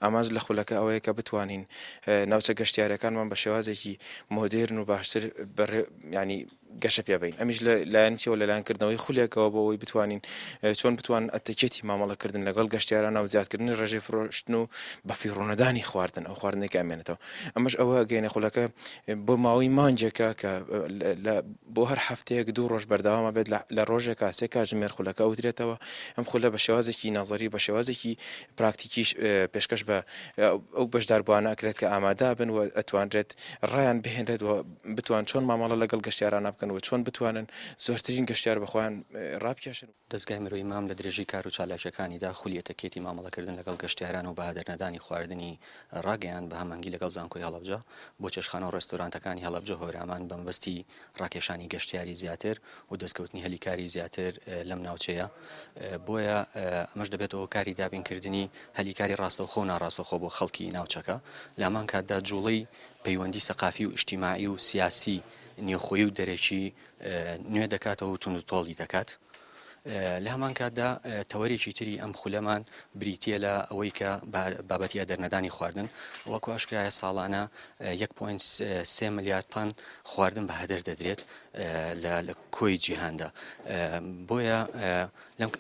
ئاماژ لە خولەکە ئەوەیە کە بتوانین ناوچە گەشتیارەکانمان بە شێوازێکی مۆدرن و باشتر ینی گەشە پێ بین. ئەمیش لایەنچەوە لەلایەنکردنەوەی خولێکەوە بۆەوەی بتوانین چۆن بتوان ئەتەکێتی مامەڵەکردن لەگەڵ گەشتیاران و زیادکردنی ڕێژەی فرۆشتن و بە فیڕۆنەدانی خواردن ئەو خواردنێک ئامێنێتەوە. ئەمەش ئەوە گەینە خولەکە بۆ ماوەی مانجێکە کە بۆ هەر هەفتەیەک 2 ڕۆژ بەردەوامە بێت لە ڕۆژێکا 3 کاتژمێر خولەکە ئەوترێتەوە. ئەم خولە بە شێوازێکی نازەری بە شێوازێکی پراکتیکیش پێشکەش بە ئەو بەشداربووانە ئەکرێت کە ئامادا بن و ئەتوانرێت ڕایان بهێنرێت و بتوان چۆن مامەڵە لەگەڵ گەشتیاران بکەن و چۆن بتوانن زۆرترین گەشتیار بەخۆیان ڕابکێشن. دەستگای مرۆیی مام لە درێژی کار و چالاکیەکانیدا خولیەتەکێتی مامەڵەکردن لەگەڵ گەشتیاران و بەهادەرنەدانی خواردنی ڕاگەیان بە هەمەنگی لەگەڵ زانکۆی هەڵەبجە بۆ چێشتخانە و ڕێستۆرانتەکانی هەڵەبجە هۆرامان بەمبەستی ڕاکێشانی گەشتیاری زیاتر و دەستکەوتنی هەلیکاری زیاتر لەم ناوچەیە. بۆیە ئەمەش دەبێتەوە کاری دابینکردنی هەلیکاری ڕاستەوخۆ و ناڕاستەوخۆ بۆ خەڵکی ناوچەکە. لامان کاتدا جوڵەی پەیوەندی سەقافی و ئیجتیماعی و سیاسی نێوخۆیی و دەرێکی نوێ دەکاتەوە و توندوتۆڵی دەکات. لە هەمان کاتدا تەوەرێکی تری ئەم خولەمان بریتە لە ئەوەی کە بابەتی ئەدەرنەدانی خواردن وەکو ئاشکرایە ساڵانە 1.3 ملیارد تان خواردن بە هەدەر دەدرێت لە کۆی جیهاندا. بۆیە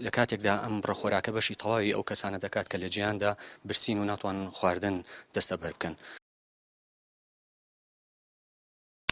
لە کاتێکدا ئەم ڕەخۆراکە بەشی تەواوی ئەو کەسانە دەکات کە لە جیهاندا برسین و ناتوانن خواردن دەستەبەر بکەن.